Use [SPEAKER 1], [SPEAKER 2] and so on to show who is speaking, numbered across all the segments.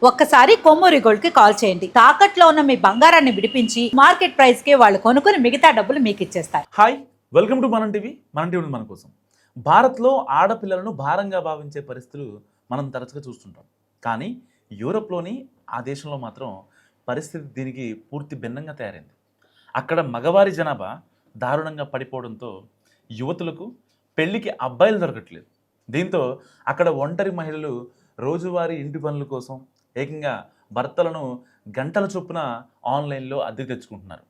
[SPEAKER 1] ఒక్కసారి కొమ్మూరి గోల్డ్ కి కాల్ చేయండి. తాకట్లో ఉన్న మీ బంగారాన్ని విడిపించి మార్కెట్ ప్రైస్ కి వాళ్ళు కొనుక్కుని మిగతా డబ్బులు మీకు ఇచ్చేస్తారు.
[SPEAKER 2] హాయ్, వెల్కమ్ టు మనం టీవీ. మన టీవీ మన కోసం. భారత్లో ఆడపిల్లలను భారంగా భావించే పరిస్థితులు మనం తరచుగా చూస్తుంటాం. కానీ యూరోప్లోని ఆ దేశంలో మాత్రం పరిస్థితి దీనికి పూర్తి భిన్నంగా తయారైంది. అక్కడ మగవారి జనాభా దారుణంగా పడిపోవడంతో యువతులకు పెళ్లికి అబ్బాయిలు దొరకట్లేదు. దీంతో అక్కడ ఒంటరి మహిళలు రోజువారీ ఇంటి పనుల కోసం ఏకంగా భర్తలను గంటల చొప్పున ఆన్లైన్లో అద్దెకు తెచ్చుకుంటున్నారు.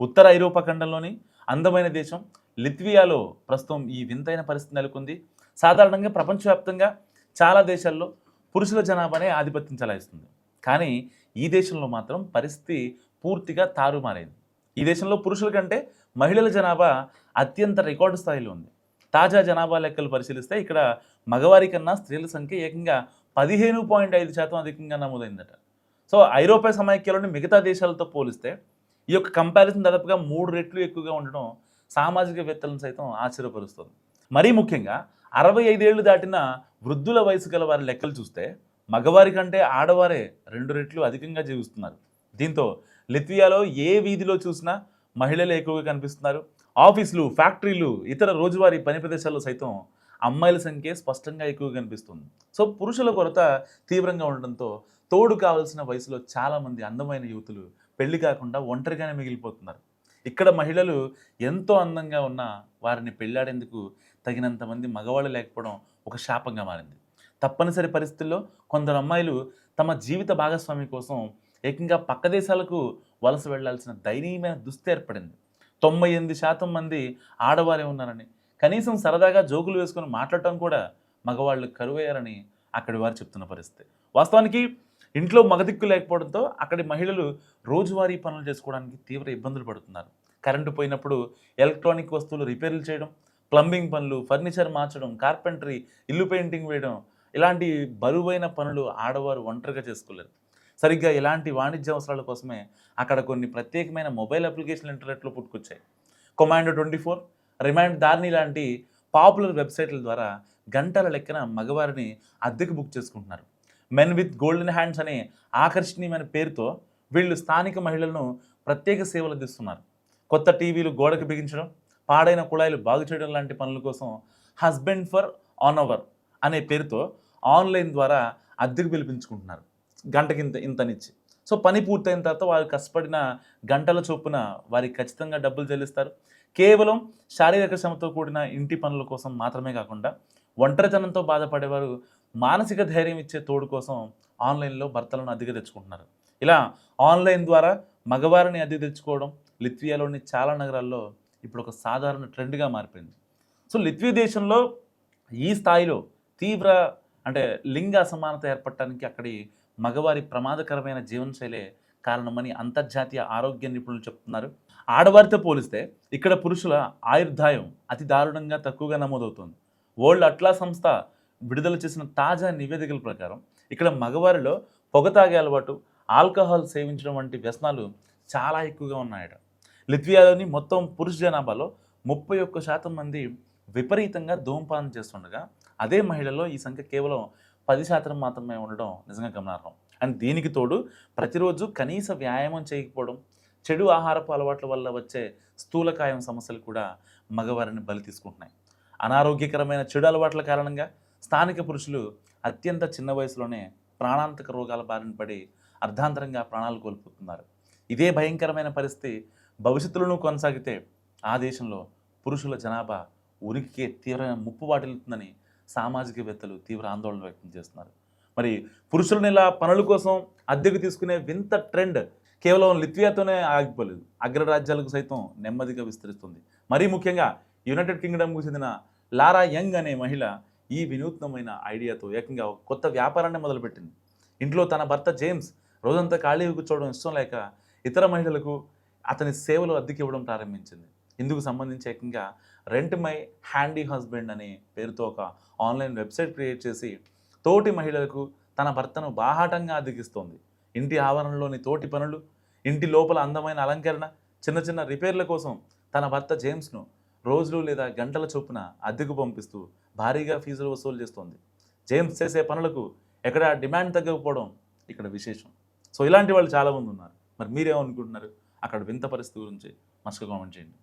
[SPEAKER 2] ఉత్తర ఐరోపా ఖండంలోని అందమైన దేశం లిత్వియాలో ప్రస్తుతం ఈ వింతైన పరిస్థితి నెలకొంది. సాధారణంగా ప్రపంచవ్యాప్తంగా చాలా దేశాల్లో పురుషుల జనాభానే ఆధిపత్యం చెలాయిస్తుంది. కానీ ఈ దేశంలో మాత్రం పరిస్థితి పూర్తిగా తారుమారైంది. ఈ దేశంలో పురుషుల కంటే మహిళల జనాభా అత్యంత రికార్డు స్థాయిలో ఉంది. తాజా జనాభా లెక్కలు పరిశీలిస్తే ఇక్కడ మగవారి కన్నా స్త్రీల సంఖ్య ఏకంగా 15.5% అధికంగా నమోదైందట. సో ఐరోపా సమైక్యంలోని మిగతా దేశాలతో పోలిస్తే ఈ యొక్క కంపారిజన్ దాదాపుగా 3 రెట్లు ఎక్కువగా ఉండడం సామాజికవేత్తలను సైతం ఆశ్చర్యపరుస్తుంది. మరీ ముఖ్యంగా 65 ఏళ్లు దాటిన వృద్ధుల వయసు గల వారి లెక్కలు చూస్తే మగవారి కంటే ఆడవారే 2 రెట్లు అధికంగా జీవిస్తున్నారు. దీంతో లిత్వియాలో ఏ వీధిలో చూసినా మహిళలే ఎక్కువగా కనిపిస్తున్నారు. ఆఫీసులు, ఫ్యాక్టరీలు, ఇతర రోజువారీ పని ప్రదేశాల్లో సైతం అమ్మాయిల సంఖ్య స్పష్టంగా ఎక్కువగా కనిపిస్తుంది. సో పురుషుల కొరత తీవ్రంగా ఉండడంతో తోడు కావాల్సిన వయసులో చాలామంది అందమైన యువతులు పెళ్లి కాకుండా ఒంటరిగానే మిగిలిపోతున్నారు. ఇక్కడ మహిళలు ఎంతో అందంగా ఉన్నా వారిని పెళ్ళాడేందుకు తగినంత మంది మగవాళ్ళు లేకపోవడం ఒక శాపంగా మారింది. తప్పనిసరి పరిస్థితుల్లో కొందరు అమ్మాయిలు తమ జీవిత భాగస్వామి కోసం ఏకంగా పక్క దేశాలకు వలస వెళ్లాల్సిన దయనీయమైన దుస్థితి ఏర్పడింది. 98% మంది ఆడవారే ఉన్నారని, కనీసం సరదాగా జోకులు వేసుకొని మాట్లాడటం కూడా మగవాళ్ళు కరువయ్యారని అక్కడి వారు చెప్తున్న పరిస్థితి. వాస్తవానికి ఇంట్లో మగదిక్కు లేకపోవడంతో అక్కడి మహిళలు రోజువారీ పనులు చేసుకోవడానికి తీవ్ర ఇబ్బందులు పడుతున్నారు. కరెంటు పోయినప్పుడు ఎలక్ట్రానిక్ వస్తువులు రిపేర్లు చేయడం, ప్లంబింగ్ పనులు, ఫర్నిచర్ మార్చడం, కార్పెంటరీ, ఇల్లు పెయింటింగ్ వేయడం, ఇలాంటి బరువైన పనులు ఆడవారు ఒంటరిగా చేసుకోలేరు. సరిగ్గా ఇలాంటి వాణిజ్య అవసరాల కోసమే అక్కడ కొన్ని ప్రత్యేకమైన మొబైల్ అప్లికేషన్లు ఇంటర్నెట్లో పుట్టుకొచ్చాయి. కొమాండో 24, రిమైండ్ దార్ని లాంటి పాపులర్ వెబ్సైట్ల ద్వారా గంటల లెక్కన మగవారిని అద్దెకు బుక్ చేసుకుంటున్నారు. మెన్ విత్ గోల్డెన్ హ్యాండ్స్ అనే ఆకర్షణీయమైన పేరుతో వీళ్ళు స్థానిక మహిళలను ప్రత్యేక సేవలు అందిస్తున్నారు. కొత్త టీవీలు గోడకు బిగించడం, పాడైన కుళాయిలు బాగు చేయడం లాంటి పనుల కోసం హస్బెండ్ ఫర్ ఆన్ అవర్ అనే పేరుతో ఆన్లైన్ ద్వారా అద్దెకు పిలిపించుకుంటున్నారు. గంటకి ఇంతనిచ్చి. సో పని పూర్తయిన తర్వాత వారు కష్టపడిన గంటల చొప్పున వారికి ఖచ్చితంగా డబ్బులు చెల్లిస్తారు. కేవలం శారీరక శ్రమతో కూడిన ఇంటి పనుల కోసం మాత్రమే కాకుండా ఒంటరితనంతో బాధపడేవారు మానసిక ధైర్యం ఇచ్చే తోడు కోసం ఆన్లైన్లో భర్తలను అద్దెకు తెచ్చుకుంటున్నారు. ఇలా ఆన్లైన్ ద్వారా మగవారిని అద్దెకు తెచ్చుకోవడం లిత్వియాలోని చాలా నగరాల్లో ఇప్పుడు ఒక సాధారణ ట్రెండ్గా మారిపోయింది. సో లిత్వియా దేశంలో ఈ స్థాయిలో తీవ్ర లింగ అసమానత ఏర్పడటానికి అక్కడి మగవారి ప్రమాదకరమైన జీవనశైలే కారణమని అంతర్జాతీయ ఆరోగ్య నిపుణులు చెప్తున్నారు. ఆడవారితో పోలిస్తే ఇక్కడ పురుషుల ఆయుర్దాయం అతి దారుణంగా తక్కువగా నమోదవుతుంది. వరల్డ్ అట్లాస్ సంస్థ విడుదల చేసిన తాజా నివేదికల ప్రకారం ఇక్కడ మగవారిలో పొగ తాగే అలవాటు, ఆల్కహాల్ సేవించడం వంటి వ్యసనాలు చాలా ఎక్కువగా ఉన్నాయట. లిత్వియాలోని మొత్తం పురుష జనాభాలో 31% మంది విపరీతంగా ధూమపానం చేస్తుండగా అదే మహిళల్లో ఈ సంఖ్య కేవలం 10% మాత్రమే ఉండడం నిజంగా గమనార్హం. అండ్ దీనికి తోడు ప్రతిరోజు కనీస వ్యాయామం చేయకపోవడం, చెడు ఆహారపు అలవాట్ల వల్ల వచ్చే స్థూలకాయం సమస్యలు కూడా మగవారిని బలి తీసుకుంటున్నాయి. అనారోగ్యకరమైన చెడు అలవాట్ల కారణంగా స్థానిక పురుషులు అత్యంత చిన్న వయసులోనే ప్రాణాంతక రోగాల బారిన పడి అర్ధాంతరంగా ప్రాణాలు కోల్పోతున్నారు. ఇదే భయంకరమైన పరిస్థితి భవిష్యత్తులోనూ కొనసాగితే ఆ దేశంలో పురుషుల జనాభా ఉనికికే తీవ్రమైన ముప్పు వాటిల్లుతుందని సామాజికవేత్తలు తీవ్ర ఆందోళన వ్యక్తం చేస్తున్నారు. మరి పురుషులను ఇలా పనుల కోసం అద్దెకు తీసుకునే వింత ట్రెండ్ కేవలం లిత్వియాతోనే ఆగిపోలేదు, అగ్రరాజ్యాలకు సైతం నెమ్మదిగా విస్తరిస్తుంది. మరీ ముఖ్యంగా యునైటెడ్ కింగ్డమ్కు చెందిన లారా యంగ్ అనే మహిళ ఈ వినూత్నమైన ఐడియాతో ఏకంగా ఒక కొత్త వ్యాపారాన్ని మొదలుపెట్టింది. ఇంట్లో తన భర్త జేమ్స్ రోజంతా ఖాళీ కూర్చోవడం ఇష్టం లేక ఇతర మహిళలకు అతని సేవలు అద్దెకి ఇవ్వడం ప్రారంభించింది. ఇందుకు సంబంధించి ఏకంగా రెంట్ మై హ్యాండీ హస్బెండ్ అనే పేరుతో ఒక ఆన్లైన్ వెబ్సైట్ క్రియేట్ చేసి తోటి మహిళలకు తన భర్తను బాహాటంగా అద్దెకిస్తోంది. ఇంటి ఆవరణలోని తోటి పనులు, ఇంటి లోపల అందమైన అలంకరణ, చిన్న చిన్న రిపేర్ల కోసం తన భర్త జేమ్స్ను రోజులు లేదా గంటల చొప్పున అద్దెకు పంపిస్తూ భారీగా ఫీజులు వసూలు చేస్తోంది. జేమ్స్ చేసే పనులకు ఎక్కడా డిమాండ్ తగ్గకపోవడం ఇక్కడ విశేషం. సో ఇలాంటి వాళ్ళు చాలామంది ఉన్నారు. మరి మీరేమనుకుంటున్నారు అక్కడ వింత పరిస్థితి గురించి? మస్తుగా కామెంట్ చేయండి.